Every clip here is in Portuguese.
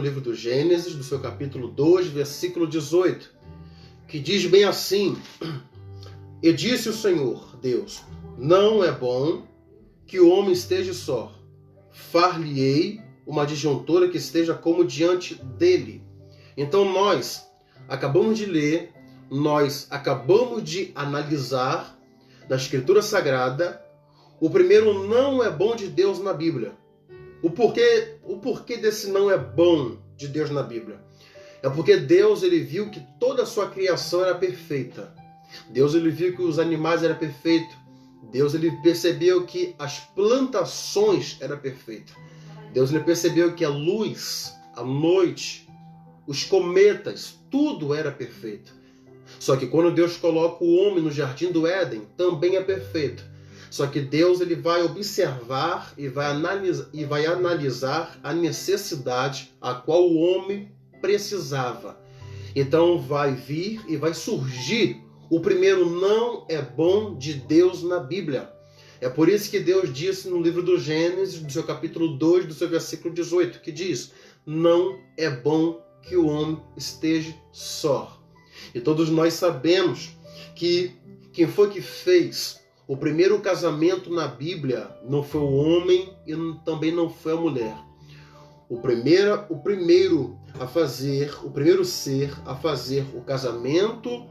livro do Gênesis, do seu capítulo 2, versículo 18, que diz bem assim: E disse o Senhor, Deus, não é bom que o homem esteja só. Far-lhe-ei uma adjuntora que esteja como diante dele. Então nós acabamos de ler, nós acabamos de analisar na Escritura Sagrada o primeiro não é bom de Deus na Bíblia. O porquê desse não é bom de Deus na Bíblia? É porque Deus ele viu que toda a sua criação era perfeita. Deus ele viu que os animais eram perfeitos. Deus ele percebeu que as plantações eram perfeitas. Deus ele percebeu que a luz, a noite, os cometas, tudo era perfeito. Só que quando Deus coloca o homem no jardim do Éden, também é perfeito. Só que Deus ele vai observar e vai analisar a necessidade a qual o homem precisava. Então vai vir e vai surgir o primeiro não é bom de Deus na Bíblia. É por isso que Deus disse no livro do Gênesis, do seu capítulo 2, do seu versículo 18, que diz: não é bom que o homem esteja só. E todos nós sabemos que quem foi que fez o primeiro casamento na Bíblia não foi o homem e também não foi a mulher. O primeiro ser a fazer o casamento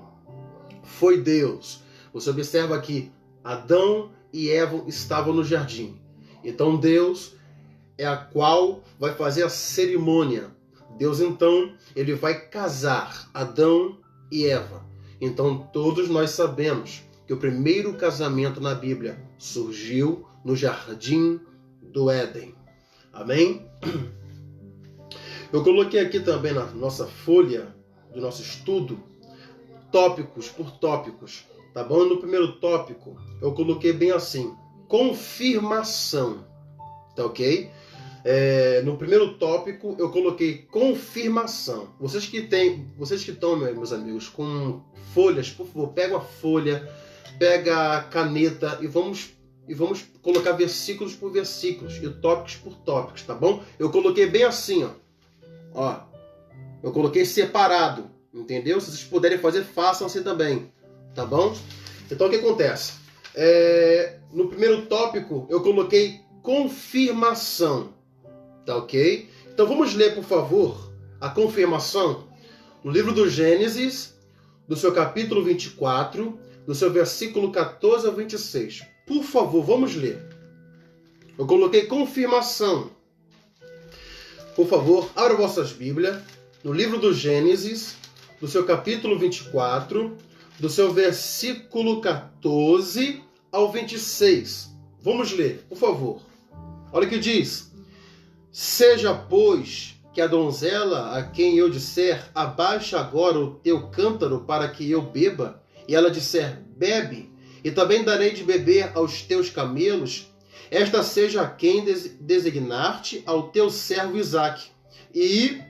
foi Deus. Você observa que Adão e Eva estavam no jardim. Então Deus é a qual vai fazer a cerimônia. Deus então, ele vai casar Adão e Eva. Então todos nós sabemos que o primeiro casamento na Bíblia surgiu no jardim do Éden. Amém? Eu coloquei aqui também na nossa folha do nosso estudo tópicos por tópicos, tá bom? No primeiro tópico eu coloquei bem assim: confirmação, tá ok? No primeiro tópico eu coloquei confirmação. Vocês que estão, meus amigos, com folhas, por favor, pega a folha, pega a caneta e vamos colocar versículos por versículos e tópicos por tópicos, tá bom? Eu coloquei bem assim, ó. Eu coloquei separado, entendeu? Se vocês puderem fazer, façam assim também, tá bom? Então o que acontece? No primeiro tópico eu coloquei confirmação, tá ok? Então vamos ler, por favor, a confirmação no livro do Gênesis, do seu capítulo 24, do seu versículo 14 ao 26. Por favor, vamos ler. Eu coloquei confirmação. Por favor, abra vossas Bíblias no livro do Gênesis, do seu capítulo 24, do seu versículo 14 ao 26. Vamos ler, por favor. Olha o que diz: seja, pois, que a donzela a quem eu disser, abaixa agora o teu cântaro para que eu beba, e ela disser, bebe, e também darei de beber aos teus camelos, esta seja a quem designar-te ao teu servo Isaque, e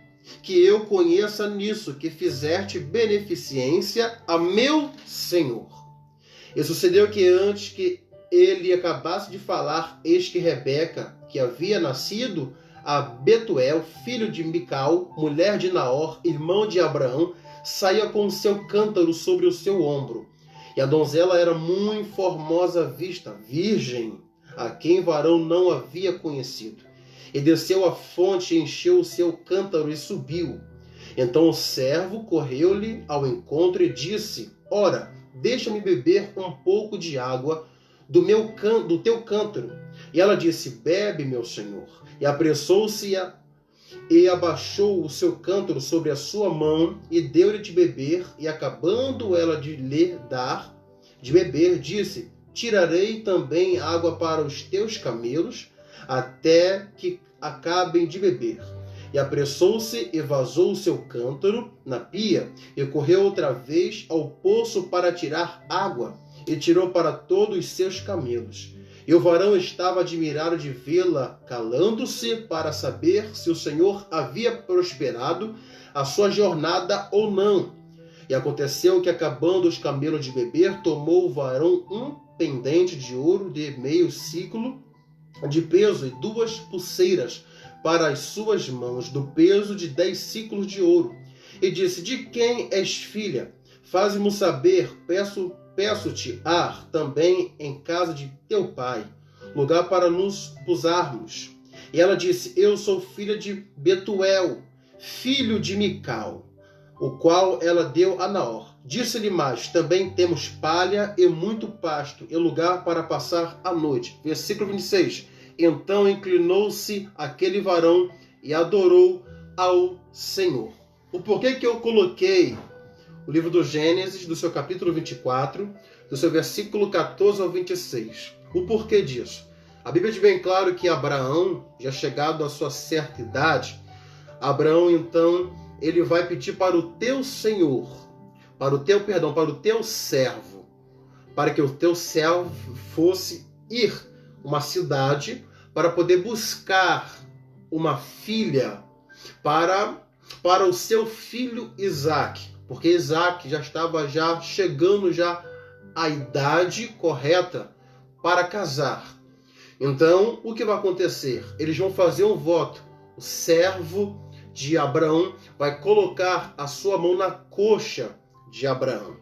que eu conheça nisso, que fizeste beneficência a meu Senhor. E sucedeu que antes que ele acabasse de falar, eis que Rebeca, que havia nascido a Betuel, filho de Mical, mulher de Naor, irmão de Abraão, saía com o seu cântaro sobre o seu ombro. E a donzela era muito formosa à vista, virgem, a quem varão não havia conhecido. E desceu à fonte, encheu o seu cântaro e subiu. Então o servo correu-lhe ao encontro e disse, ora, deixa-me beber um pouco de água do teu cântaro. E ela disse, bebe, meu senhor. E apressou-se e abaixou o seu cântaro sobre a sua mão e deu-lhe de beber. E acabando ela de lhe dar de beber, disse, tirarei também água para os teus camelos, até que acabem de beber. E apressou-se e vazou o seu cântaro na pia, e correu outra vez ao poço para tirar água, e tirou para todos os seus camelos. E o varão estava admirado de vê-la, calando-se para saber se o Senhor havia prosperado a sua jornada ou não. E aconteceu que, acabando os camelos de beber, tomou o varão um pendente de ouro de meio siclo de peso e 2 pulseiras para as suas mãos do peso de 10 siclos de ouro. E disse: de quem és filha? Faze-mo saber, peço-te também em casa de teu pai, lugar para nos posarmos. E ela disse: eu sou filha de Betuel, filho de Mical, o qual ela deu a Naor. Disse-lhe mais: também temos palha e muito pasto, e lugar para passar a noite. Versículo 26. Então inclinou-se aquele varão e adorou ao Senhor. O porquê que eu coloquei o livro do Gênesis, do seu capítulo 24, do seu versículo 14 ao 26. O porquê disso? A Bíblia diz bem claro que Abraão, já chegado à sua certa idade, Abraão então, ele vai pedir para o teu Senhor, para o teu servo, para que o teu servo fosse ir uma cidade para poder buscar uma filha para o seu filho Isaque, porque Isaque já estava chegando à idade correta para casar. Então, o que vai acontecer? Eles vão fazer um voto. O servo de Abraão vai colocar a sua mão na coxa de Abraão.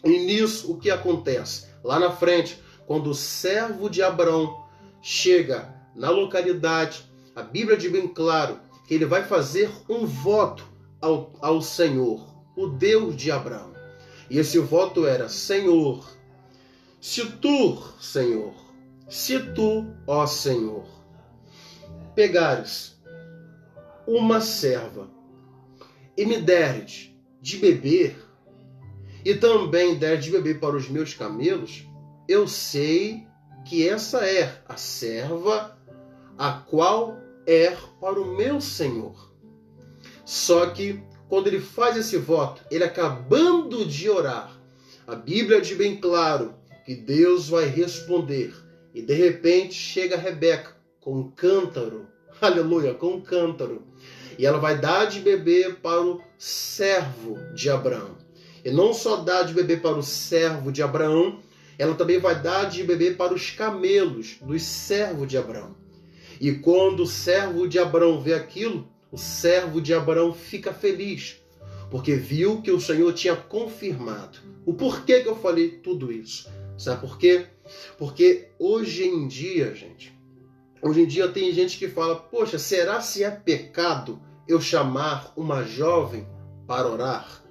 E nisso, o que acontece? Lá na frente, quando o servo de Abraão chega na localidade, a Bíblia diz bem claro que ele vai fazer um voto ao Senhor, o Deus de Abraão. E esse voto era: Senhor, se tu, ó Senhor, pegares uma serva e me deres de beber, e também deres de beber para os meus camelos, eu sei que essa é a serva a qual é para o meu Senhor. Só que quando ele faz esse voto, ele acabando de orar, a Bíblia diz bem claro que Deus vai responder. E de repente chega Rebeca com um cântaro, aleluia, com um cântaro. E ela vai dar de beber para o servo de Abraão. E não só dá de beber para o servo de Abraão, ela também vai dar de beber para os camelos dos servos de Abraão. E quando o servo de Abraão vê aquilo, o servo de Abraão fica feliz, porque viu que o Senhor tinha confirmado. O porquê que eu falei tudo isso? Sabe por quê? Porque hoje em dia, gente, tem gente que fala: poxa, será se é pecado eu chamar uma jovem para orar?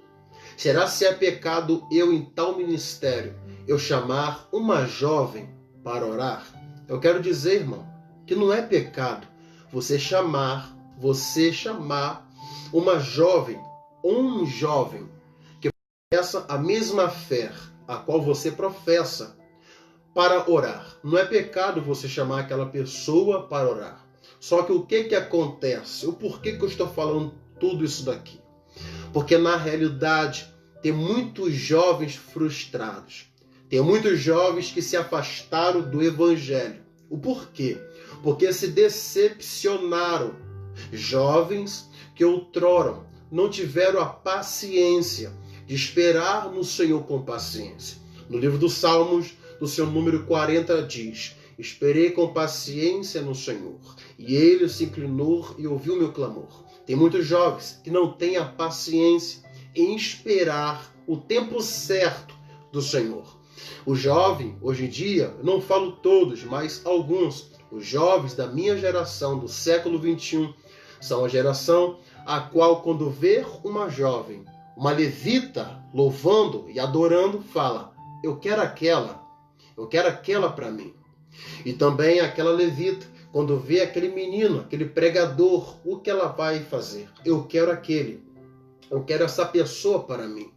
Será se é pecado eu, em tal ministério, eu chamar uma jovem para orar? Eu quero dizer, irmão, que não é pecado você chamar uma jovem ou um jovem que professa a mesma fé a qual você professa para orar. Não é pecado você chamar aquela pessoa para orar. Só que o que acontece? O porquê que eu estou falando tudo isso daqui? Porque na realidade tem muitos jovens frustrados. Tem muitos jovens que se afastaram do Evangelho. O porquê? Porque se decepcionaram. Jovens que outrora não tiveram a paciência de esperar no Senhor com paciência. No livro dos Salmos, do seu número 40, diz: esperei com paciência no Senhor, e ele se inclinou e ouviu meu clamor. Tem muitos jovens que não têm a paciência em esperar o tempo certo do Senhor. O jovem, hoje em dia, não falo todos, mas alguns, os jovens da minha geração, do século 21, são a geração a qual, quando vê uma jovem, uma levita, louvando e adorando, fala: eu quero aquela para mim. E também aquela levita, quando vê aquele menino, aquele pregador, o que ela vai fazer? Eu quero essa pessoa para mim.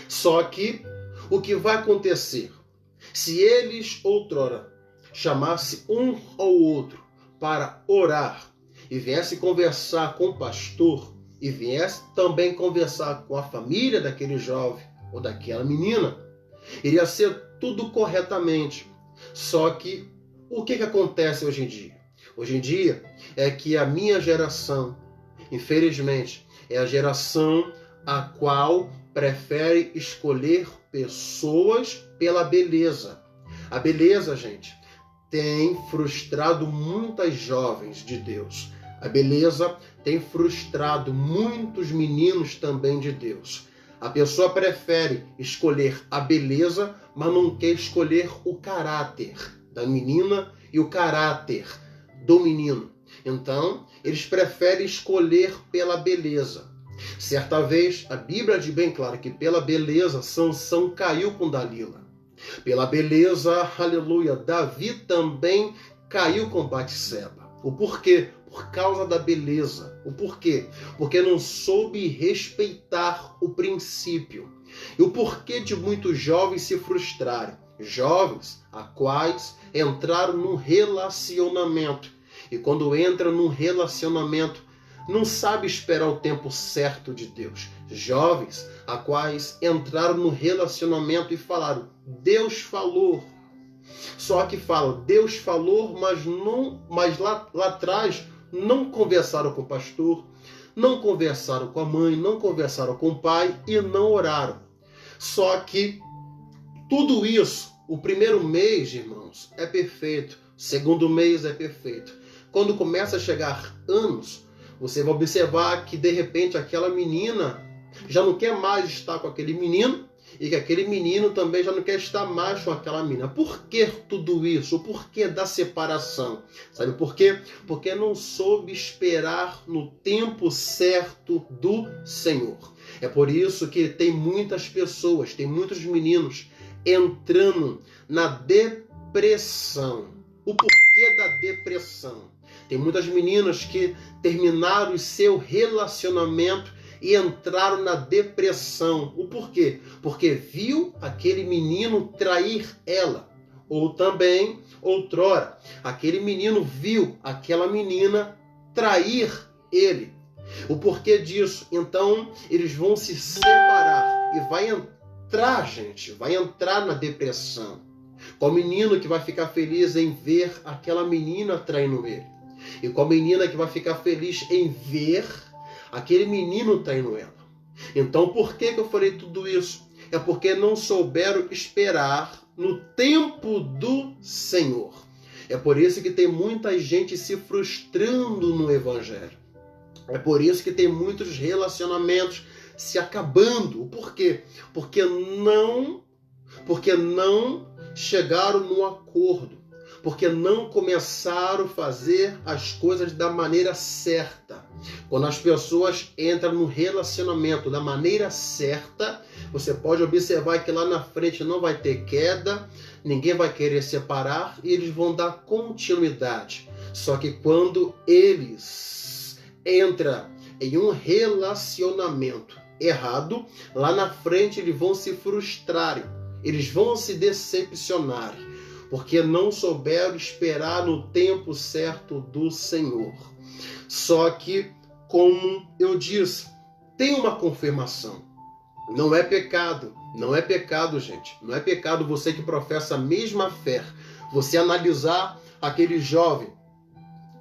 Só que, o que vai acontecer? Se eles outrora chamasse um ou outro para orar, e viesse conversar com o pastor, e viesse também conversar com a família daquele jovem ou daquela menina, iria ser tudo corretamente. Só que o que acontece hoje em dia? Hoje em dia é que a minha geração, infelizmente, é a geração a qual prefere escolher pessoas pela beleza. A beleza, gente, tem frustrado muitas jovens de Deus. A beleza tem frustrado muitos meninos também de Deus. A pessoa prefere escolher a beleza, mas não quer escolher o caráter da menina e o caráter do menino. Então, eles preferem escolher pela beleza. Certa vez, a Bíblia diz bem claro que pela beleza, Sansão caiu com Dalila. Pela beleza, aleluia, Davi também caiu com Batseba. O porquê? Por causa da beleza. O porquê? Porque não soube respeitar o princípio. E o porquê de muitos jovens se frustrarem? Jovens a quais entraram num relacionamento. E quando entra num relacionamento, não sabe esperar o tempo certo de Deus. Jovens a quais entraram no relacionamento e falaram, Deus falou. Só que fala, Deus falou, mas lá atrás não conversaram com o pastor, não conversaram com a mãe, não conversaram com o pai e não oraram. Só que tudo isso, o primeiro mês, irmãos, é perfeito. O segundo mês é perfeito. Quando começa a chegar anos, você vai observar que de repente aquela menina já não quer mais estar com aquele menino e que aquele menino também já não quer estar mais com aquela menina. Por que tudo isso? O porquê da separação? Sabe por quê? Porque não soube esperar no tempo certo do Senhor. É por isso que tem muitas pessoas, tem muitos meninos entrando na depressão. O porquê da depressão? Tem muitas meninas que terminaram o seu relacionamento e entraram na depressão. O porquê? Porque viu aquele menino trair ela. Ou também, outrora, aquele menino viu aquela menina trair ele. O porquê disso? Então, eles vão se separar e vai entrar, gente, vai entrar na depressão. Qual menino que vai ficar feliz em ver aquela menina traindo ele? E qual menina que vai ficar feliz em ver aquele menino traindo ela? Então, por que eu falei tudo isso? É porque não souberam esperar no tempo do Senhor. É por isso que tem muita gente se frustrando no Evangelho. É por isso que tem muitos relacionamentos se acabando. Por quê? Porque não chegaram no acordo. Porque não começaram a fazer as coisas da maneira certa. Quando as pessoas entram no relacionamento da maneira certa, você pode observar que lá na frente não vai ter queda, ninguém vai querer separar e eles vão dar continuidade. Só que quando eles entram em um relacionamento errado, lá na frente eles vão se frustrarem, eles vão se decepcionarem. Porque não souberam esperar no tempo certo do Senhor. Só que, como eu disse, tem uma confirmação. Não é pecado. Não é pecado, gente. Não é pecado você que professa a mesma fé. Você analisar aquele jovem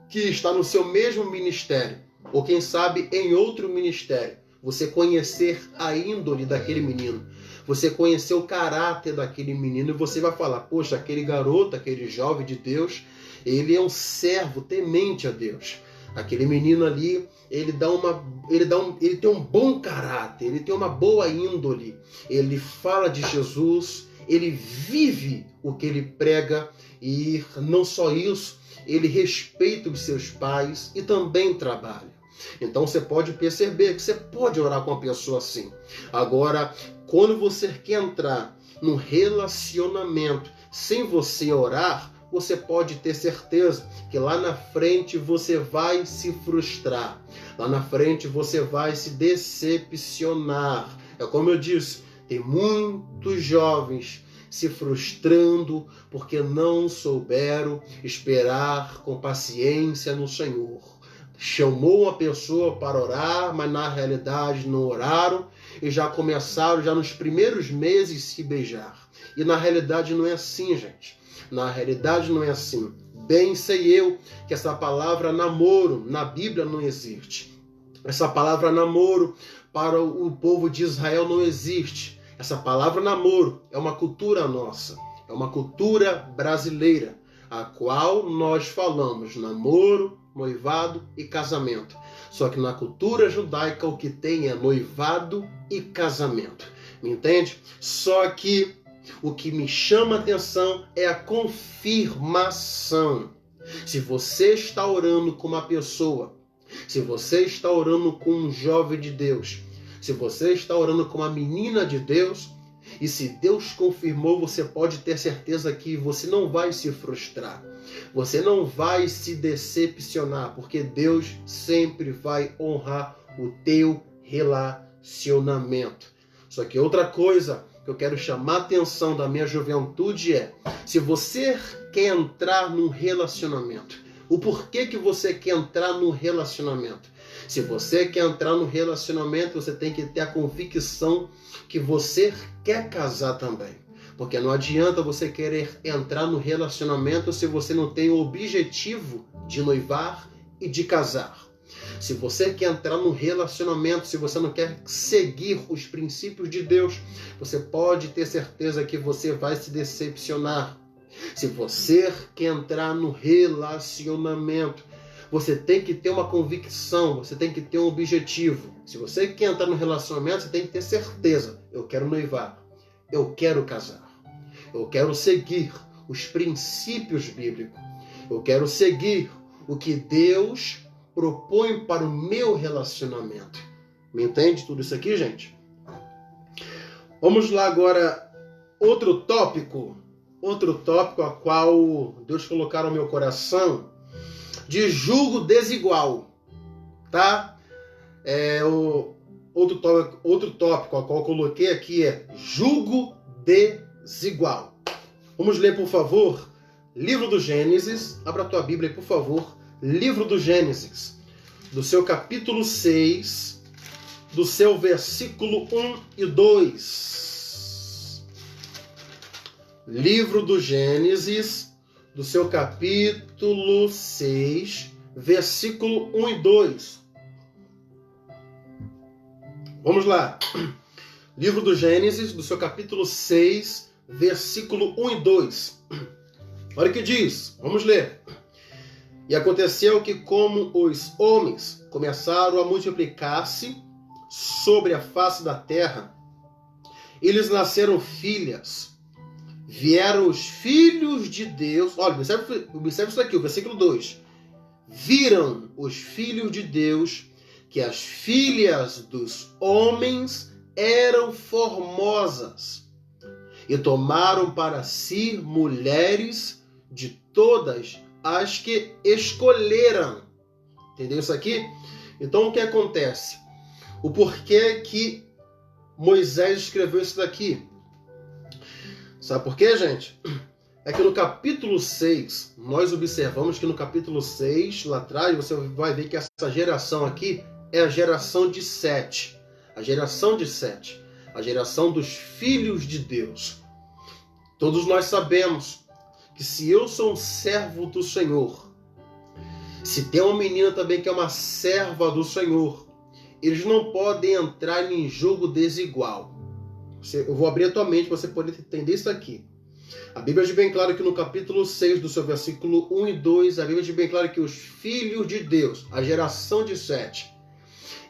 que está no seu mesmo ministério. Ou quem sabe em outro ministério. Você conhecer a índole daquele menino. Você conhecer o caráter daquele menino e você vai falar, poxa, aquele garoto, aquele jovem de Deus, ele é um servo temente a Deus. Aquele menino ali, ele tem um bom caráter, ele tem uma boa índole. Ele fala de Jesus, ele vive o que ele prega e não só isso, ele respeita os seus pais e também trabalha. Então você pode perceber que você pode orar com uma pessoa assim. Agora, quando você quer entrar num relacionamento sem você orar, você pode ter certeza que lá na frente você vai se frustrar. Lá na frente você vai se decepcionar. É como eu disse, tem muitos jovens se frustrando porque não souberam esperar com paciência no Senhor. Chamou uma pessoa para orar, mas na realidade não oraram e já começaram, já nos primeiros meses, se beijar. E na realidade não é assim, gente. Na realidade não é assim. Bem sei eu que essa palavra namoro na Bíblia não existe. Essa palavra namoro para o povo de Israel não existe. Essa palavra namoro é uma cultura nossa, é uma cultura brasileira, a qual nós falamos namoro, noivado e casamento. Só que na cultura judaica o que tem é noivado e casamento. Me entende? Só que o que me chama a atenção é a confirmação. Se você está orando com uma pessoa, se você está orando com um jovem de Deus, se você está orando com uma menina de Deus, e se Deus confirmou, você pode ter certeza que você não vai se frustrar. Você não vai se decepcionar, porque Deus sempre vai honrar o teu relacionamento. Só que outra coisa que eu quero chamar a atenção da minha juventude é, se você quer entrar num relacionamento, o porquê que você quer entrar no relacionamento? Se você quer entrar no relacionamento, você tem que ter a convicção que você quer casar também. Porque não adianta você querer entrar no relacionamento se você não tem o objetivo de noivar e de casar. Se você quer entrar no relacionamento, se você não quer seguir os princípios de Deus, você pode ter certeza que você vai se decepcionar. Se você quer entrar no relacionamento, você tem que ter uma convicção, você tem que ter um objetivo. Se você quer entrar no relacionamento, você tem que ter certeza. Eu quero noivar, eu quero casar, eu quero seguir os princípios bíblicos, eu quero seguir o que Deus propõe para o meu relacionamento. Me entende tudo isso aqui, gente? Vamos lá agora, outro tópico a qual Deus colocar no meu coração, de julgo desigual, tá? Outro tópico a qual eu coloquei aqui é julgo desigual. Vamos ler, por favor, livro do Gênesis. Abra a tua Bíblia, por favor. Livro do Gênesis, do seu capítulo 6, do seu versículo 1 e 2. Livro do Gênesis, do seu capítulo 6, versículo 1 e 2. Vamos lá. Livro do Gênesis, do seu capítulo 6, versículo 1 e 2. Olha o que diz. Vamos ler. E aconteceu que, como os homens começaram a multiplicar-se sobre a face da terra, eles nasceram filhas. Vieram os filhos de Deus. Olha, observe isso aqui, o versículo 2. Viram os filhos de Deus que as filhas dos homens eram formosas e tomaram para si mulheres de todas as que escolheram. Entendeu isso aqui? Então o que acontece? O porquê que Moisés escreveu isso daqui? Sabe por quê, gente? É que no capítulo 6, nós observamos que no capítulo 6, lá atrás, você vai ver que essa geração aqui é a geração de Sete. A geração de Sete. A geração dos filhos de Deus. Todos nós sabemos que se eu sou um servo do Senhor, se tem uma menina também que é uma serva do Senhor, eles não podem entrar em julgo desigual. Eu vou abrir a tua mente para você poder entender isso aqui. A Bíblia diz bem claro que no capítulo 6 do seu versículo 1 e 2, a Bíblia diz bem claro que os filhos de Deus, a geração de Sete,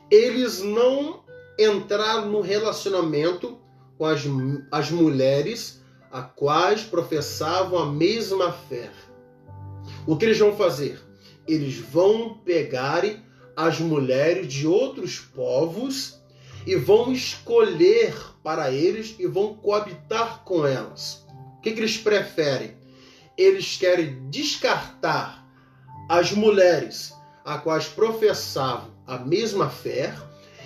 eles não entraram no relacionamento com as mulheres a quais professavam a mesma fé. O que eles vão fazer? Eles vão pegar as mulheres de outros povos e vão escolher para eles e vão coabitar com elas. O que eles preferem? Eles querem descartar as mulheres a quais professavam a mesma fé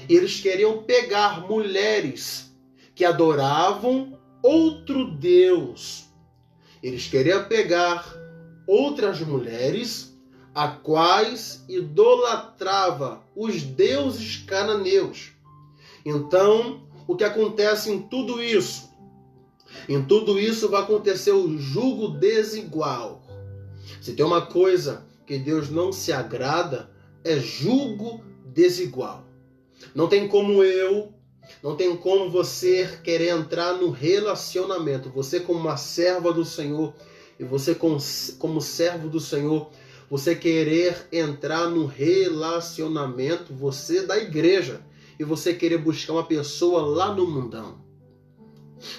e eles queriam pegar mulheres que adoravam outro Deus. Eles queriam pegar outras mulheres a quais idolatrava os deuses cananeus. Então, o que acontece em tudo isso? Em tudo isso vai acontecer o julgo desigual. Se tem uma coisa que Deus não se agrada, é julgo desigual. Não tem como você querer entrar no relacionamento. Você como uma serva do Senhor e você como servo do Senhor, você querer entrar no relacionamento, você da igreja, e você querer buscar uma pessoa lá no mundão.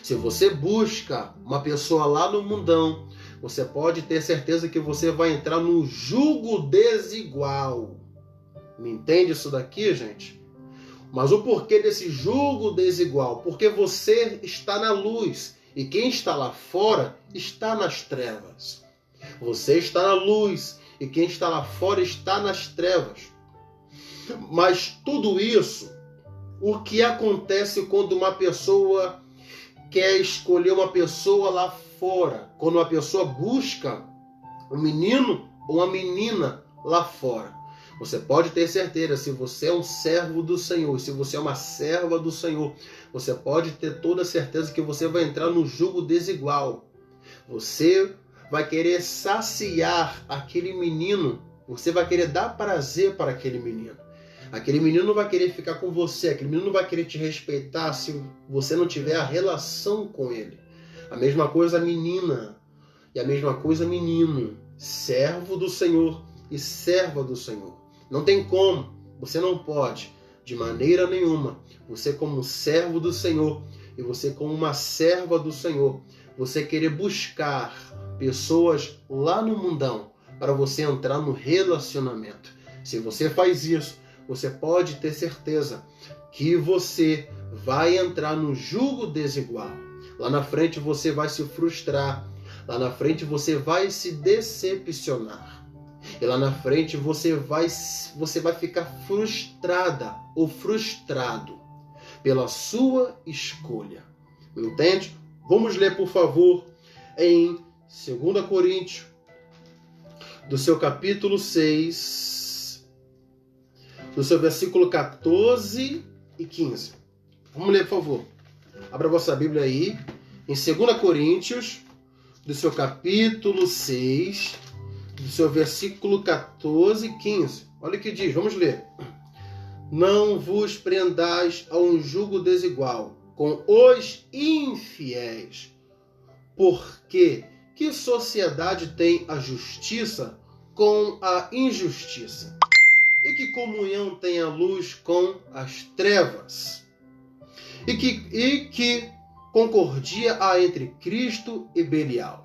Se você busca uma pessoa lá no mundão, você pode ter certeza que você vai entrar no jugo desigual. Me entende isso daqui, gente? Mas o porquê desse jugo desigual? Porque você está na luz e quem está lá fora está nas trevas. Você está na luz e quem está lá fora está nas trevas. Mas tudo isso, o que acontece quando uma pessoa quer escolher uma pessoa lá fora? Quando uma pessoa busca um menino ou uma menina lá fora. Você pode ter certeza, se você é um servo do Senhor, se você é uma serva do Senhor, você pode ter toda a certeza que você vai entrar no jugo desigual. Você vai querer saciar aquele menino, você vai querer dar prazer para aquele menino. Aquele menino não vai querer ficar com você, aquele menino não vai querer te respeitar se você não tiver a relação com ele. A mesma coisa a menina e a mesma coisa menino, servo do Senhor e serva do Senhor. Não tem como, você não pode, de maneira nenhuma, você como servo do Senhor e você como uma serva do Senhor, você querer buscar pessoas lá no mundão para você entrar no relacionamento. Se você faz isso, você pode ter certeza que você vai entrar no jugo desigual. Lá na frente você vai se frustrar, lá na frente você vai se decepcionar. E lá na frente você vai ficar frustrada ou frustrado pela sua escolha. Entende? Vamos ler, por favor, em 2 Coríntios, do seu capítulo 6, do seu versículo 14 e 15. Vamos ler, por favor. Abra a vossa Bíblia aí, em 2 Coríntios, do seu capítulo 6, do seu versículo 14 e 15. Olha o que diz, vamos ler. Não vos prendais a um jugo desigual com os infiéis, porque que sociedade tem a justiça com a injustiça? E que comunhão tem a luz com as trevas? E que concordia há entre Cristo e Belial?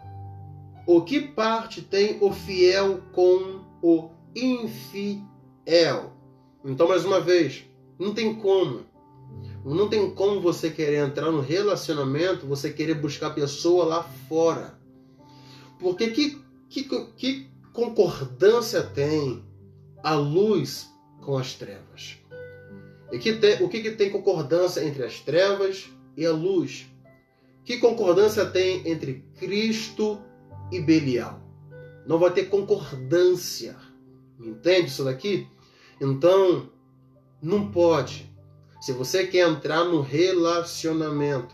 O que parte tem o fiel com o infiel? Então, mais uma vez, não tem como. Não tem como você querer entrar no relacionamento, você querer buscar pessoa lá fora. Porque que concordância tem a luz com as trevas? E o que tem concordância entre as trevas e a luz? Que concordância tem entre Cristo e Belial? Não vai ter concordância. Entende isso daqui? Então, não pode. Se você quer entrar no relacionamento,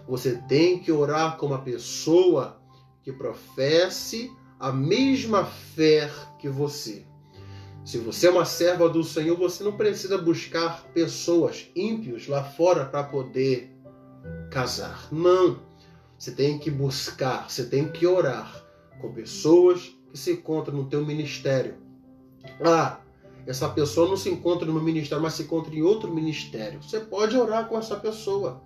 você tem que orar com uma pessoa que professe a mesma fé que você. Se você é uma serva do Senhor, você não precisa buscar pessoas ímpios lá fora para poder casar. Não. Você tem que buscar, você tem que orar com pessoas que se encontram no teu ministério. Essa pessoa não se encontra no meu ministério, mas se encontra em outro ministério. Você pode orar com essa pessoa.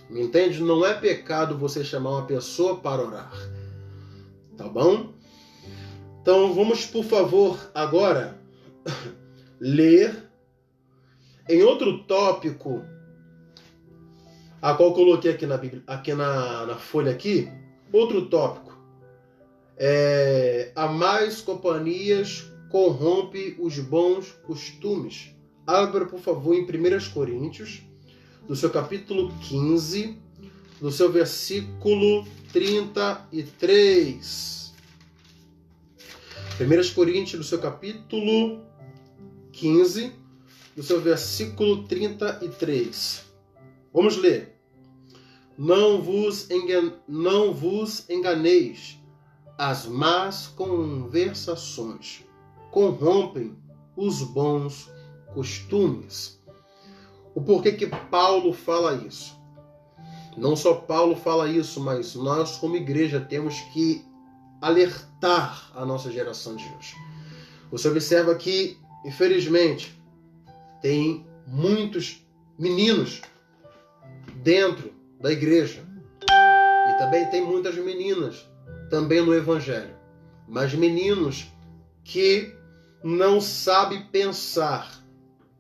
Me entende? Não é pecado você chamar uma pessoa para orar. Tá bom? Então vamos, por favor, agora ler em outro tópico, a qual coloquei aqui na Bíblia, aqui na folha aqui, outro tópico. A mais companhias corrompe os bons costumes. Abra, por favor, em 1 Coríntios, do seu capítulo 15, do seu versículo 33. 1 Coríntios, do seu capítulo 15, do seu versículo 33. Vamos ler. Não vos enganeis, as más conversações corrompem os bons costumes. O porquê que Paulo fala isso? Não só Paulo fala isso, mas nós como igreja temos que alertar a nossa geração de hoje. Você observa que, infelizmente, tem muitos meninos dentro da igreja. E também tem muitas meninas também no evangelho. Mas meninos que não sabem pensar.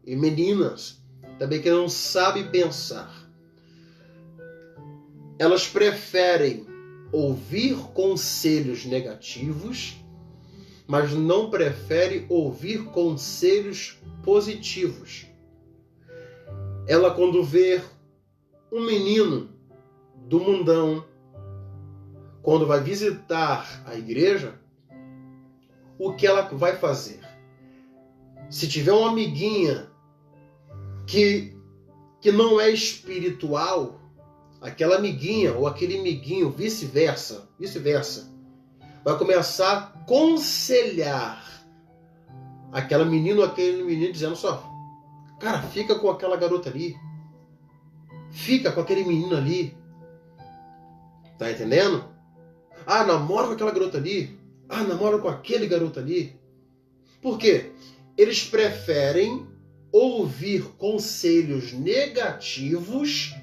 E meninas também que não sabem pensar. Elas preferem ouvir conselhos negativos, mas não preferem ouvir conselhos positivos. Ela, quando vê um menino do mundão, quando vai visitar a igreja, o que ela vai fazer? Se tiver uma amiguinha que não é espiritual, aquela amiguinha ou aquele amiguinho, vice-versa, vai começar a aconselhar aquela menina ou aquele menino, dizendo só, cara, fica com aquela garota ali, fica com aquele menino ali, tá entendendo? Ah, namora com aquela garota ali, ah, namora com aquele garoto ali. Por quê? Eles preferem ouvir conselhos negativos,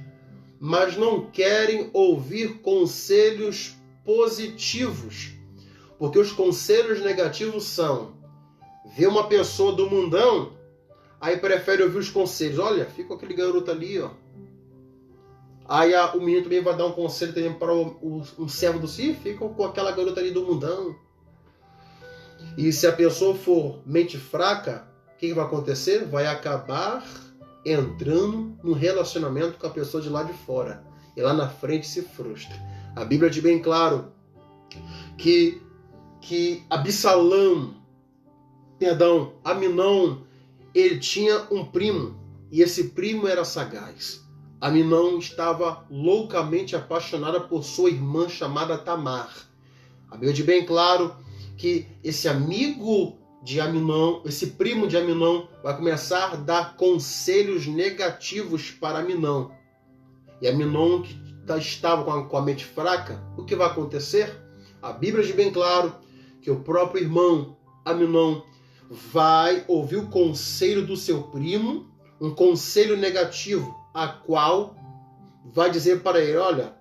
mas não querem ouvir conselhos positivos. Porque os conselhos negativos são ver uma pessoa do mundão, aí prefere ouvir os conselhos. Olha, fica com aquele garoto ali, ó. Aí o menino também vai dar um conselho também para um servo do Cio, fica com aquela garota ali do mundão. E se a pessoa for mente fraca, o que vai acontecer? Vai acabar entrando no relacionamento com a pessoa de lá de fora. E lá na frente se frustra. A Bíblia diz bem claro que Aminon, ele tinha um primo. E esse primo era sagaz. Aminon estava loucamente apaixonada por sua irmã chamada Tamar. A Bíblia diz bem claro que esse amigo de Aminon, esse primo de Aminon, vai começar a dar conselhos negativos para Aminon. E Aminon, que estava com a mente fraca, o que vai acontecer? A Bíblia diz bem claro que o próprio irmão Aminon vai ouvir o conselho do seu primo, um conselho negativo, a qual vai dizer para ele, olha,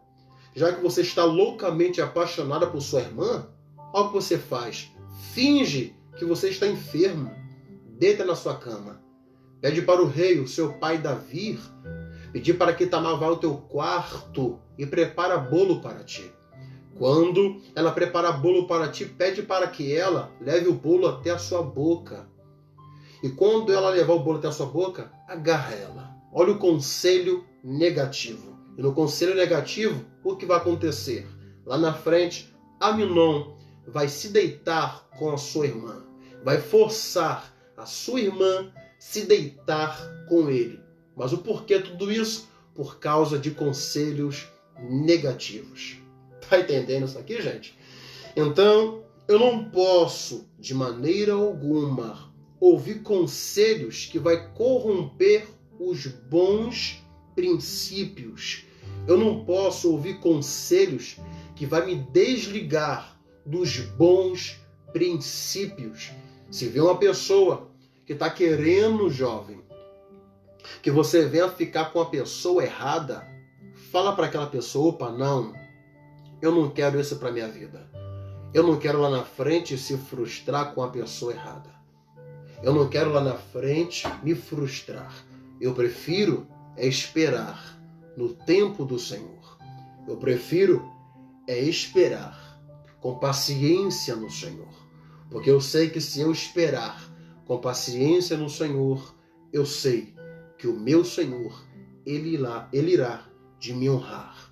já que você está loucamente apaixonada por sua irmã, olha o que você faz. Finge que você está enfermo. Deita na sua cama. Pede para o rei, o seu pai Davi, pedir para que Tamar vá ao teu quarto e prepara bolo para ti. Quando ela prepara bolo para ti, pede para que ela leve o bolo até a sua boca. E quando ela levar o bolo até a sua boca, agarra ela. Olha o conselho negativo. E no conselho negativo, o que vai acontecer? Lá na frente, Aminon vai se deitar com a sua irmã. Vai forçar a sua irmã se deitar com ele. Mas o porquê tudo isso? Por causa de conselhos negativos. Tá entendendo isso aqui, gente? Então, eu não posso, de maneira alguma, ouvir conselhos que vai corromper os bons princípios. Eu não posso ouvir conselhos que vai me desligar dos bons princípios. Se vê uma pessoa que está querendo, jovem, que você venha ficar com a pessoa errada, fala para aquela pessoa, opa, não, eu não quero isso para minha vida. Eu não quero lá na frente se frustrar com a pessoa errada. Eu não quero lá na frente me frustrar. Eu prefiro esperar no tempo do Senhor. Eu prefiro esperar com paciência no Senhor. Porque eu sei que se eu esperar com paciência no Senhor, eu sei que o meu Senhor, Ele irá de me honrar.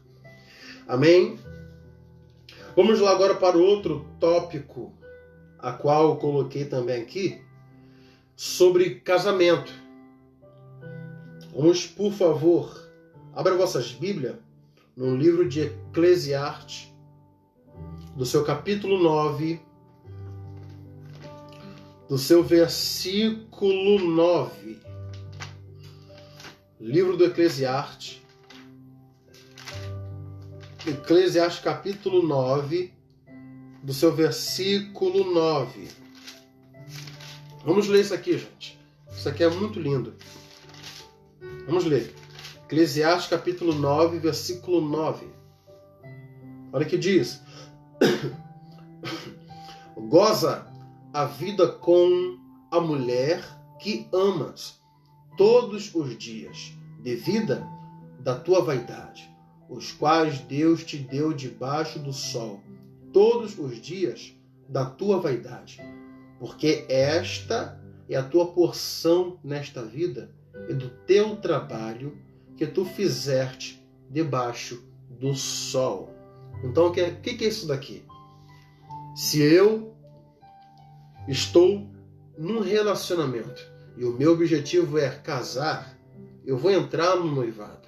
Amém? Vamos lá agora para o outro tópico, a qual eu coloquei também aqui, sobre casamento. Vamos, por favor, abra vossas Bíblias no livro de Eclesiastes, do seu capítulo 9, do seu versículo 9. Livro do Eclesiastes. Eclesiastes capítulo 9, do seu versículo 9. Vamos ler isso aqui, gente. Isso aqui é muito lindo. Vamos ler. Eclesiastes capítulo 9, versículo 9. Olha o que diz. Goza a vida com a mulher que amas todos os dias de vida da tua vaidade, os quais Deus te deu debaixo do sol, todos os dias da tua vaidade, porque esta é a tua porção nesta vida e do teu trabalho que tu fizeste debaixo do sol. Então, o que é isso daqui? Se eu estou num relacionamento e o meu objetivo é casar, eu vou entrar no noivado.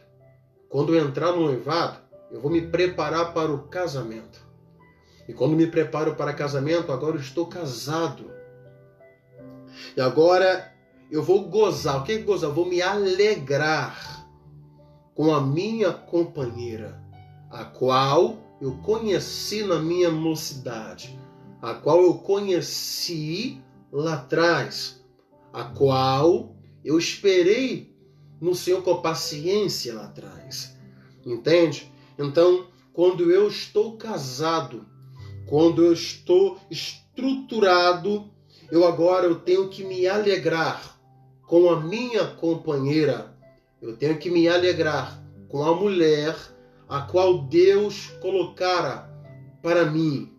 Quando eu entrar no noivado, eu vou me preparar para o casamento. E quando me preparo para casamento, agora eu estou casado. E agora eu vou gozar. O que é gozar? Eu vou me alegrar com a minha companheira, a qual eu conheci na minha mocidade, a qual eu conheci lá atrás, a qual eu esperei no Senhor com paciência lá atrás. Entende? Então, quando eu estou casado, quando eu estou estruturado, eu tenho que me alegrar com a minha companheira. Eu tenho que me alegrar com a mulher a qual Deus colocara para mim,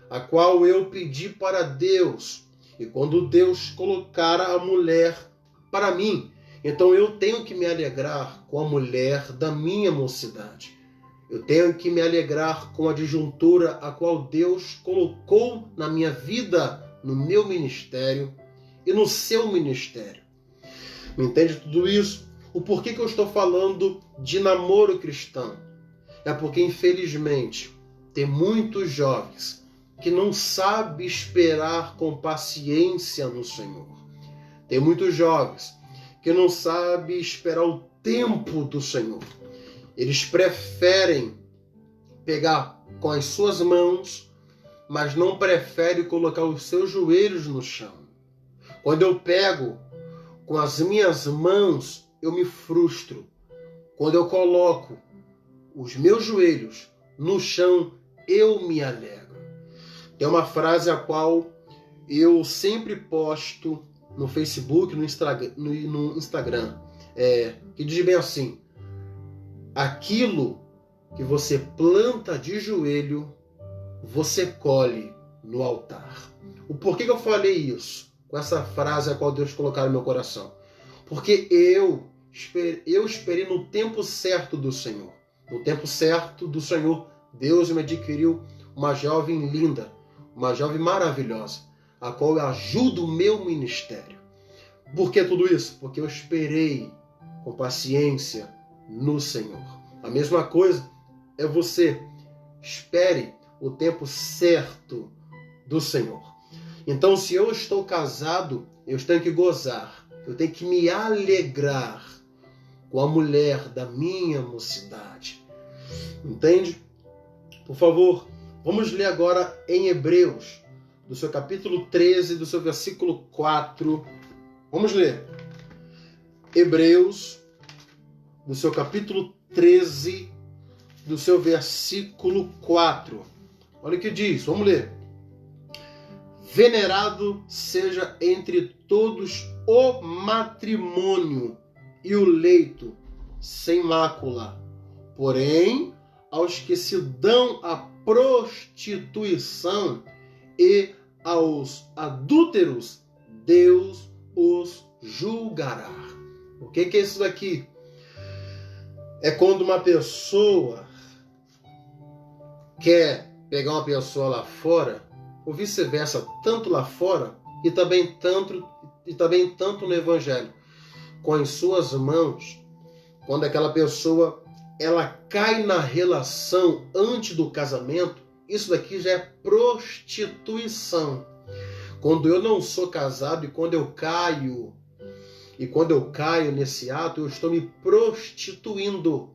a qual eu pedi para Deus. E quando Deus colocara a mulher para mim, então eu tenho que me alegrar com a mulher da minha mocidade. Eu tenho que me alegrar com a disjuntura a qual Deus colocou na minha vida, no meu ministério e no seu ministério. Me entende tudo isso? O porquê que eu estou falando de namoro cristão? É porque, infelizmente, tem muitos jovens que não sabem esperar com paciência no Senhor. Tem muitos jovens que não sabem esperar o tempo do Senhor. Eles preferem pegar com as suas mãos, mas não preferem colocar os seus joelhos no chão. Quando eu pego com as minhas mãos, eu me frustro. Quando eu coloco os meus joelhos no chão, eu me alegro. Tem uma frase a qual eu sempre posto no Facebook, no Instagram, que diz bem assim: aquilo que você planta de joelho, você colhe no altar. O porquê que eu falei isso? Com essa frase a qual Deus colocou no meu coração. Porque eu esperei no tempo certo do Senhor. No tempo certo do Senhor, Deus me adquiriu uma jovem linda, uma jovem maravilhosa, a qual eu ajudo o meu ministério. Por que tudo isso? Porque eu esperei com paciência no Senhor. A mesma coisa é você. Espere o tempo certo do Senhor. Então, se eu estou casado, eu tenho que gozar. Eu tenho que me alegrar com a mulher da minha mocidade. Entende? Por favor, vamos ler agora em Hebreus, do seu capítulo 13, do seu versículo 4. Vamos ler. Hebreus, do seu capítulo 13, do seu versículo 4. Olha o que diz, vamos ler. Venerado seja entre todos o matrimônio e o leito sem mácula. Porém, aos que se dão à prostituição e aos adúlteros, Deus os julgará. O que é isso daqui? É quando uma pessoa quer pegar uma pessoa lá fora, ou vice-versa, tanto lá fora e também tanto no Evangelho, com as suas mãos, quando aquela pessoa ela cai na relação antes do casamento, isso daqui já é prostituição. Quando eu não sou casado e quando eu caio nesse ato, eu estou me prostituindo.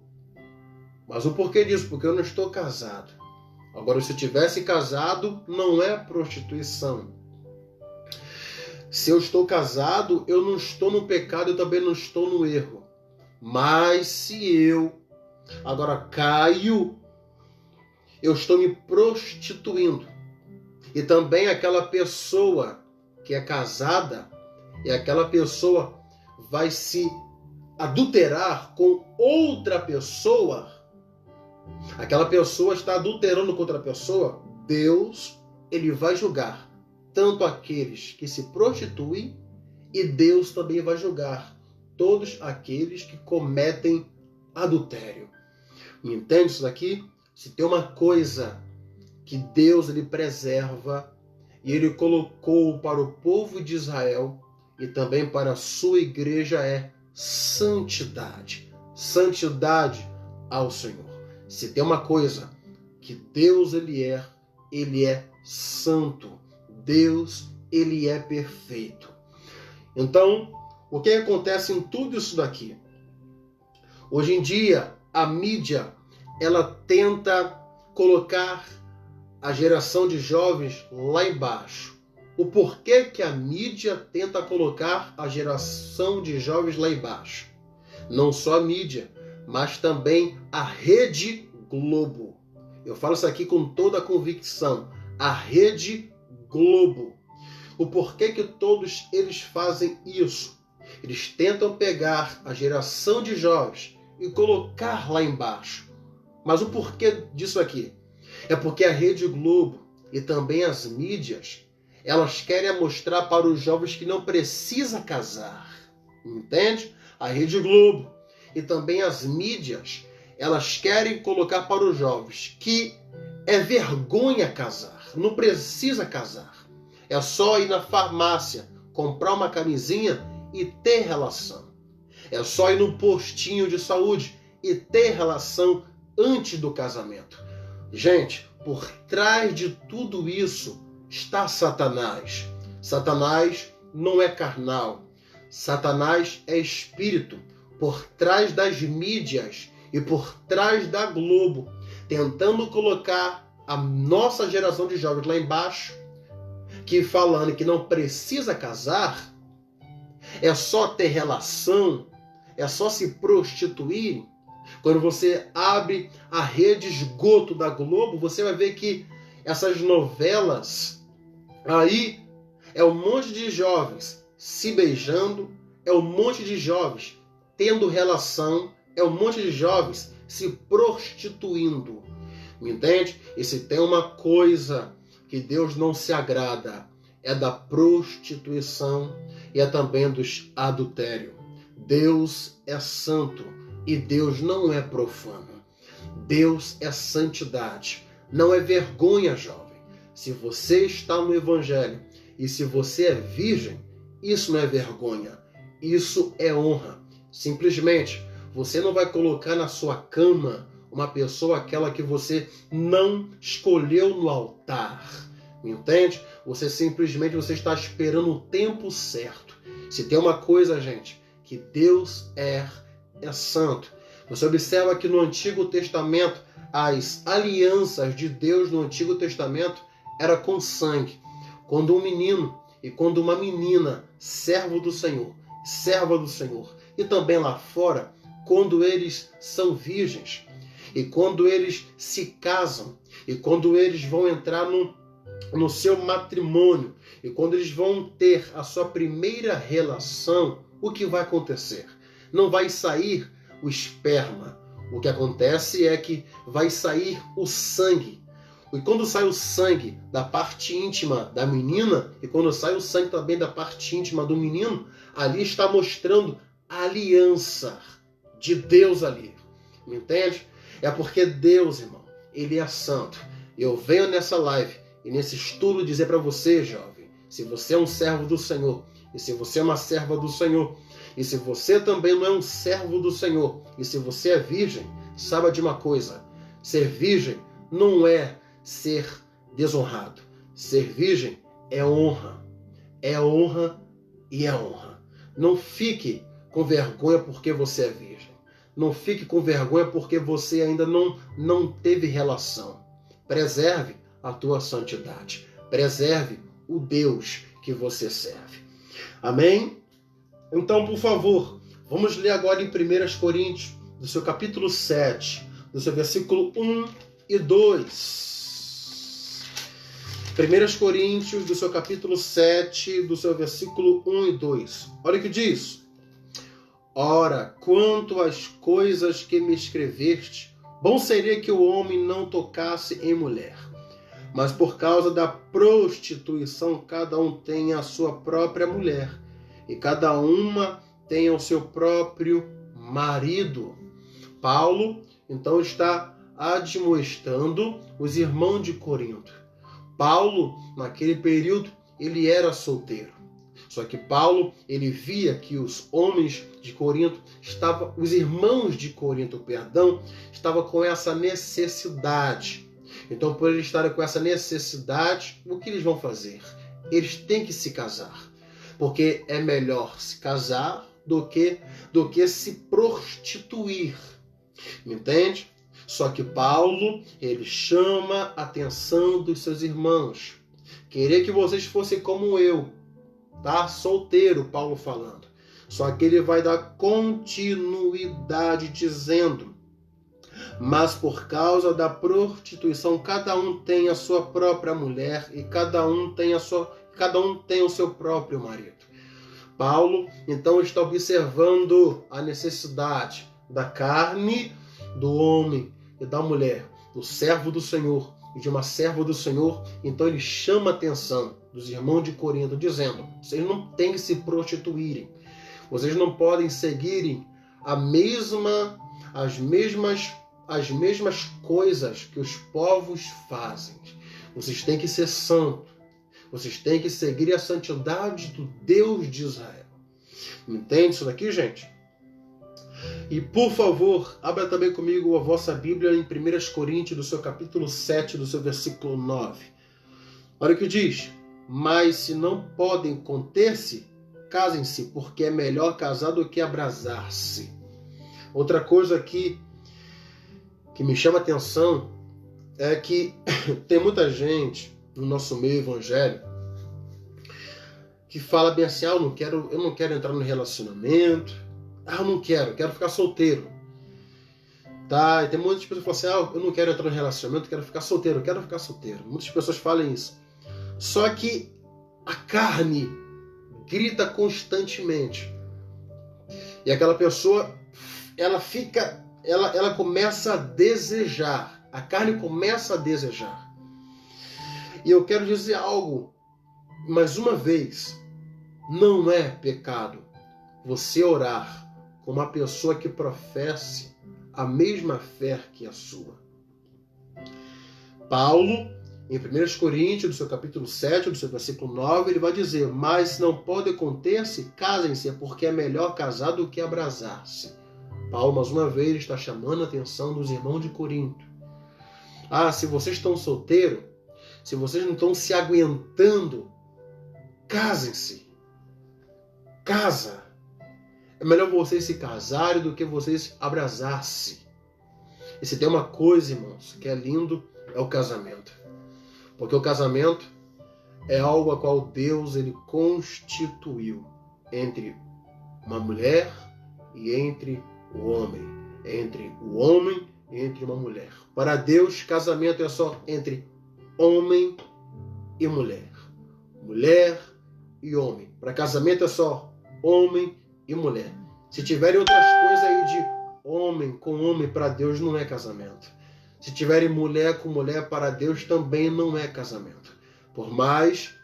Mas o porquê disso? Porque eu não estou casado. Agora, se eu tivesse casado, não é prostituição. Se eu estou casado, eu não estou no pecado, eu também não estou no erro. Mas se eu agora caio, eu estou me prostituindo. E também aquela pessoa que é casada, e aquela pessoa vai se adulterar com outra pessoa, aquela pessoa está adulterando com outra pessoa, Deus, ele vai julgar tanto aqueles que se prostituem, e Deus também vai julgar todos aqueles que cometem adultério. Entende isso daqui? Se tem uma coisa que Deus ele preserva e ele colocou para o povo de Israel e também para a sua igreja é santidade. Santidade ao Senhor. Se tem uma coisa que Deus ele é santo. Deus ele é perfeito. Então, o que acontece em tudo isso daqui? Hoje em dia, a mídia ela tenta colocar a geração de jovens lá embaixo. O porquê que a mídia tenta colocar a geração de jovens lá embaixo? Não só a mídia, mas também a Rede Globo. Eu falo isso aqui com toda a convicção. A Rede Globo. O porquê que todos eles fazem isso? Eles tentam pegar a geração de jovens e colocar lá embaixo. Mas o porquê disso aqui? É porque a Rede Globo e também as mídias, elas querem mostrar para os jovens que não precisa casar. Entende? A Rede Globo e também as mídias, elas querem colocar para os jovens que é vergonha casar, não precisa casar. É só ir na farmácia, comprar uma camisinha e ter relação. É só ir no postinho de saúde e ter relação antes do casamento. Gente, por trás de tudo isso está Satanás. Satanás não é carnal. Satanás é espírito. Por trás das mídias e por trás da Globo, tentando colocar a nossa geração de jovens lá embaixo, que falando que não precisa casar, é só ter relação, é só se prostituir. Quando você abre a rede esgoto da Globo, você vai ver que essas novelas aí é um monte de jovens se beijando, é um monte de jovens tendo relação, é um monte de jovens se prostituindo. Me entende? E se tem uma coisa que Deus não se agrada, é da prostituição e é também dos adultérios. Deus é santo e Deus não é profano. Deus é santidade. Não é vergonha, jovem. Se você está no Evangelho e se você é virgem, isso não é vergonha. Isso é honra. Simplesmente, você não vai colocar na sua cama uma pessoa aquela que você não escolheu no altar. Me entende? Você simplesmente está esperando o tempo certo. Se tem uma coisa, gente, que Deus é santo. Você observa que no Antigo Testamento, as alianças de Deus no Antigo Testamento era com sangue. Quando um menino e quando uma menina, servo do Senhor, serva do Senhor, e também lá fora, quando eles são virgens, e quando eles se casam, e quando eles vão entrar no seu matrimônio, e quando eles vão ter a sua primeira relação, o que vai acontecer? Não vai sair o esperma. O que acontece é que vai sair o sangue. E quando sai o sangue da parte íntima da menina, e quando sai o sangue também da parte íntima do menino, ali está mostrando a aliança de Deus ali. Me entende? É porque Deus, irmão, ele é santo. Eu venho nessa live e nesse estudo dizer para você, jovem, se você é um servo do Senhor, e se você é uma serva do Senhor, e se você também não é um servo do Senhor, e se você é virgem, saiba de uma coisa: ser virgem não é ser desonrado. Ser virgem é honra. É honra e é honra. Não fique com vergonha porque você é virgem. Não fique com vergonha porque você ainda não teve relação. Preserve a tua santidade. Preserve o Deus que você serve. Amém? Então, por favor, vamos ler agora em 1 Coríntios, do seu capítulo 7, do seu versículo 1 e 2. 1 Coríntios, do seu capítulo 7, do seu versículo 1 e 2. Olha o que diz. Ora, quanto às coisas que me escreveste, bom seria que o homem não tocasse em mulher. Mas por causa da prostituição, cada um tenha a sua própria mulher, e cada uma tenha o seu próprio marido. Paulo, então, está admoestando os irmãos de Corinto. Paulo, naquele período, ele era solteiro. Só que Paulo, ele via que os homens de Corinto os irmãos de Corinto, estavam com essa necessidade. Então, por eles estarem com essa necessidade, o que eles vão fazer? Eles têm que se casar. Porque é melhor se casar do que se prostituir. Entende? Só que Paulo, ele chama a atenção dos seus irmãos. Queria que vocês fossem como eu. Tá? Solteiro, Paulo falando. Só que ele vai dar continuidade dizendo: mas por causa da prostituição, cada um tem a sua própria mulher e cada um tem o seu próprio marido. Paulo, então, está observando a necessidade da carne do homem e da mulher, do servo do Senhor e de uma serva do Senhor. Então ele chama a atenção dos irmãos de Corinto, dizendo: vocês não têm que se prostituírem, vocês não podem seguirem as mesmas coisas que os povos fazem. Vocês têm que ser santos, vocês têm que seguir a santidade do Deus de Israel. Entende isso daqui, gente? E por favor, abra também comigo a vossa Bíblia em 1 Coríntios, do seu capítulo 7, do seu versículo 9. Olha o que diz: mas se não podem conter-se, casem-se, porque é melhor casar do que abrasar-se. Outra coisa aqui que me chama a atenção é que tem muita gente no nosso meio evangélico que fala bem assim: eu não quero entrar no relacionamento, eu quero ficar solteiro. Tá? E tem muitas pessoas que falam assim: eu não quero entrar no relacionamento, quero ficar solteiro. Muitas pessoas falam isso. Só que a carne grita constantemente. E aquela pessoa, ela começa a desejar. A carne começa a desejar. E eu quero dizer algo, mais uma vez: não é pecado você orar com uma pessoa que professe a mesma fé que a sua. Paulo, em 1 Coríntios, do seu capítulo 7, do seu versículo 9, ele vai dizer: mas se não podem conter-se, casem-se, porque é melhor casar do que abrasar-se. Paulo, mais uma vez, está chamando a atenção dos irmãos de Corinto. Se vocês estão solteiros, se vocês não estão se aguentando, casem-se. Casa. É melhor vocês se casarem do que vocês abrasar-se. E se tem uma coisa, irmãos, que é lindo, é o casamento. Porque o casamento é algo a qual Deus ele constituiu entre uma mulher e entre o homem. Entre o homem e entre uma mulher. Para Deus, casamento é só entre homem e mulher. Mulher e homem. Para casamento é só homem e mulher. Se tiverem outras coisas aí de homem com homem, para Deus não é casamento. Se tiverem mulher com mulher, para Deus também não é casamento. Por mais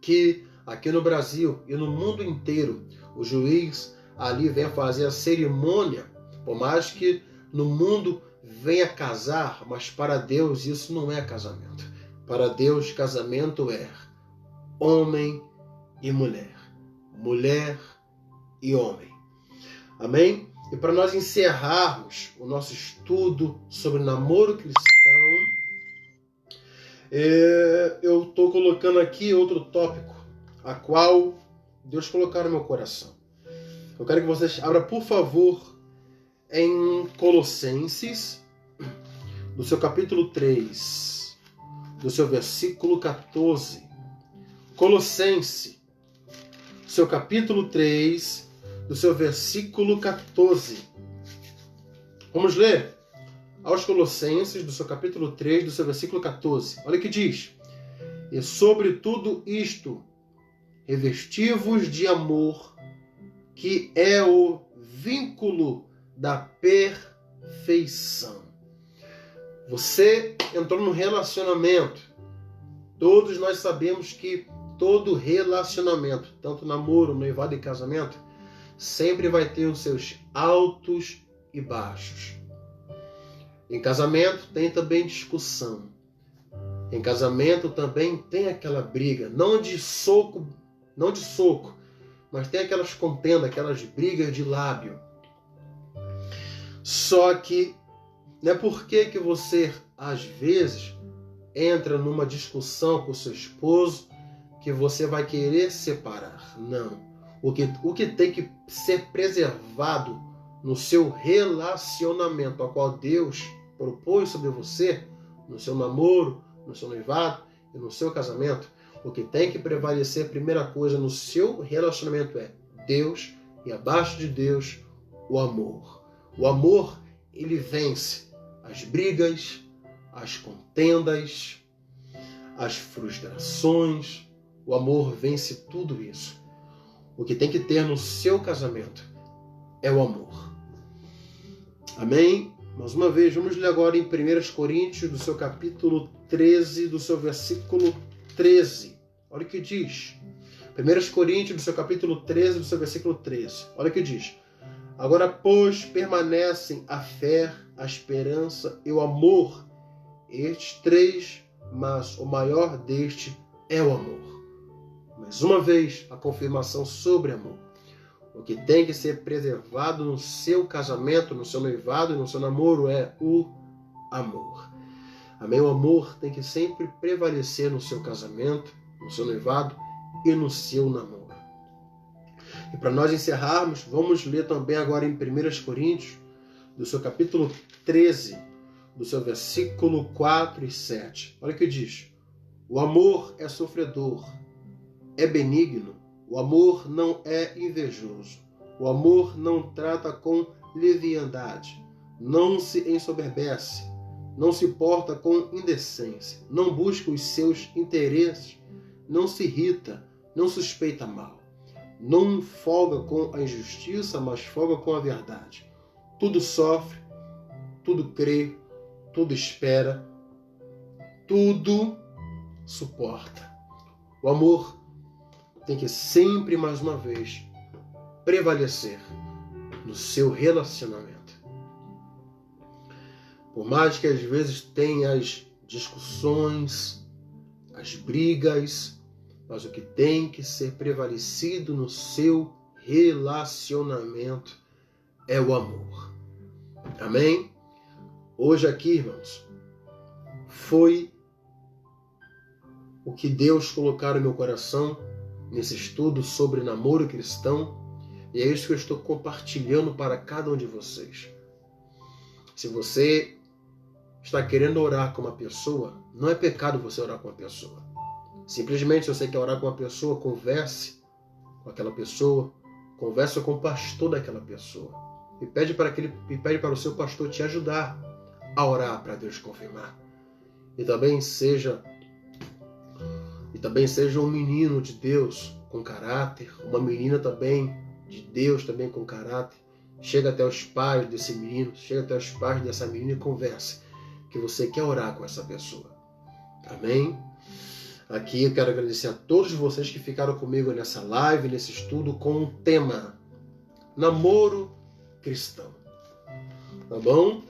que aqui no Brasil e no mundo inteiro o juiz ali venha fazer a cerimônia, por mais que no mundo venha casar, mas para Deus isso não é casamento. Para Deus, casamento é homem e mulher. Mulher e homem. Amém? E para nós encerrarmos o nosso estudo sobre namoro cristão, eu estou colocando aqui outro tópico, a qual Deus colocar no meu coração. Eu quero que vocês abram, por favor, em Colossenses, do seu capítulo 3. do seu versículo 14. Colossenses, seu capítulo 3, do seu versículo 14. Vamos ler aos Colossenses, do seu capítulo 3, do seu versículo 14. Olha o que diz. E sobre tudo isto, revesti-vos de amor, que é o vínculo da perfeição. Você entrou num relacionamento. Todos nós sabemos que todo relacionamento, tanto namoro, noivado e casamento, sempre vai ter os seus altos e baixos. Em casamento tem também discussão. Em casamento também tem aquela briga, não de soco, mas tem aquelas contendas, aquelas brigas de lábio. Só que não é porque que você, às vezes, entra numa discussão com o seu esposo que você vai querer separar. Não. O que tem que ser preservado no seu relacionamento, a qual Deus propôs sobre você, no seu namoro, no seu noivado e no seu casamento, o que tem que prevalecer, primeira coisa, no seu relacionamento é Deus e, abaixo de Deus, o amor. O amor, ele vence as brigas, as contendas, as frustrações. O amor vence tudo isso. O que tem que ter no seu casamento é o amor. Amém? Mais uma vez, vamos ler agora em 1 Coríntios, do seu capítulo 13, do seu versículo 13. Olha o que diz. 1 Coríntios, do seu capítulo 13, do seu versículo 13. Olha o que diz. Agora, pois, permanecem a fé, a esperança e o amor. Estes três, mas o maior deste é o amor. Mais uma vez, a confirmação sobre amor. O que tem que ser preservado no seu casamento, no seu noivado e no seu namoro é o amor. Amém? O amor tem que sempre prevalecer no seu casamento, no seu noivado e no seu namoro. E para nós encerrarmos, vamos ler também agora em 1 Coríntios, do seu capítulo 13, do seu versículo 4 e 7. Olha o que diz. O amor é sofredor, é benigno. O amor não é invejoso. O amor não trata com leviandade. Não se ensoberbece. Não se porta com indecência. Não busca os seus interesses. Não se irrita. Não suspeita mal. Não folga com a injustiça, mas folga com a verdade. Tudo sofre, tudo crê, tudo espera, tudo suporta. O amor tem que sempre, mais uma vez, prevalecer no seu relacionamento. Por mais que às vezes tenha as discussões, as brigas, mas o que tem que ser prevalecido no seu relacionamento é o amor. Amém? Hoje aqui, irmãos, foi o que Deus colocou no meu coração nesse estudo sobre namoro cristão, e é isso que eu estou compartilhando para cada um de vocês. Se você está querendo orar com uma pessoa, não é pecado você orar com uma pessoa. Simplesmente, se você quer orar com uma pessoa, converse com aquela pessoa, converse com o pastor daquela pessoa e pede para o seu pastor te ajudar a orar para Deus confirmar. E também seja um menino de Deus com caráter, uma menina também de Deus também com caráter. Chega até os pais desse menino, chega até os pais dessa menina e converse que você quer orar com essa pessoa. Amém? Aqui eu quero agradecer a todos vocês que ficaram comigo nessa live, nesse estudo com o tema namoro cristão. Tá bom?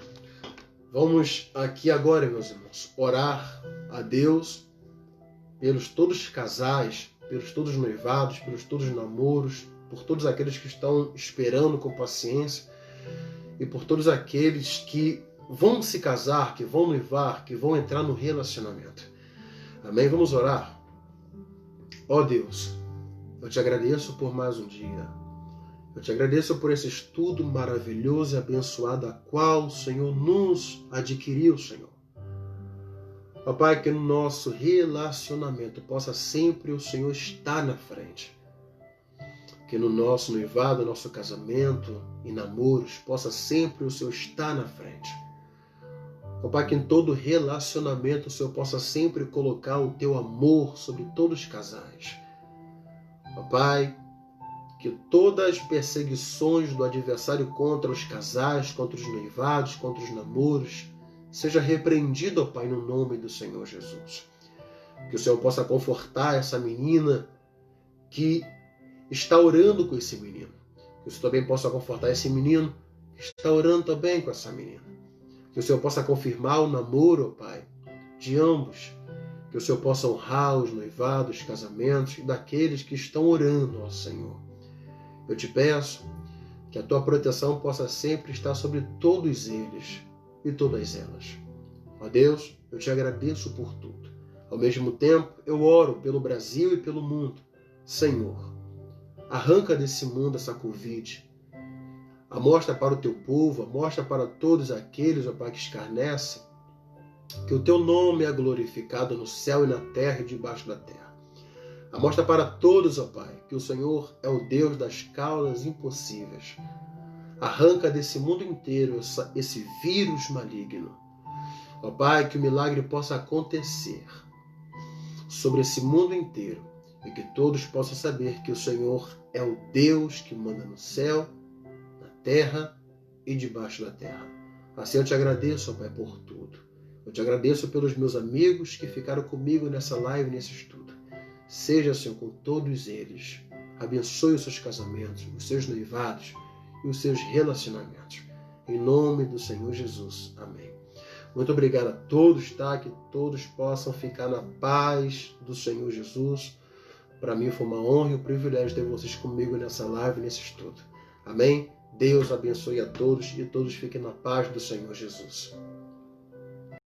Vamos aqui agora, meus irmãos, orar a Deus pelos todos os casais, pelos todos os noivados, pelos todos os namoros, por todos aqueles que estão esperando com paciência e por todos aqueles que vão se casar, que vão noivar, que vão entrar no relacionamento. Amém? Vamos orar. Ó Deus, eu te agradeço por mais um dia. Eu te agradeço por esse estudo maravilhoso e abençoado a qual o Senhor nos adquiriu, Senhor. Ó Pai, que no nosso relacionamento possa sempre o Senhor estar na frente. Que no nosso noivado, nosso casamento e namoros possa sempre o Senhor estar na frente. Ó Pai, que em todo relacionamento o Senhor possa sempre colocar o teu amor sobre todos os casais. Ó Pai, que todas as perseguições do adversário contra os casais, contra os noivados, contra os namoros, seja repreendido, ó Pai, no nome do Senhor Jesus. Que o Senhor possa confortar essa menina que está orando com esse menino. Que o Senhor também possa confortar esse menino que está orando também com essa menina. Que o Senhor possa confirmar o namoro, ó Pai, de ambos. Que o Senhor possa honrar os noivados, os casamentos daqueles que estão orando, ó Senhor. Eu te peço que a tua proteção possa sempre estar sobre todos eles e todas elas. Ó Deus, eu te agradeço por tudo. Ao mesmo tempo, eu oro pelo Brasil e pelo mundo. Senhor, arranca desse mundo essa Covid. Mostra para o teu povo, mostra para todos aqueles, ó Pai, que escarnecem, que o teu nome é glorificado no céu e na terra e debaixo da terra. Mostra para todos, ó Pai, que o Senhor é o Deus das causas impossíveis. Arranca desse mundo inteiro esse vírus maligno. Ó Pai, que o milagre possa acontecer sobre esse mundo inteiro e que todos possam saber que o Senhor é o Deus que manda no céu, na terra e debaixo da terra. Assim eu te agradeço, ó Pai, por tudo. Eu te agradeço pelos meus amigos que ficaram comigo nessa live, nesse estudo. Seja, Senhor, com todos eles. Abençoe os seus casamentos, os seus noivados e os seus relacionamentos. Em nome do Senhor Jesus. Amém. Muito obrigado a todos, tá? Que todos possam ficar na paz do Senhor Jesus. Para mim foi uma honra e um privilégio ter vocês comigo nessa live, nesse estudo. Amém? Deus abençoe a todos e todos fiquem na paz do Senhor Jesus.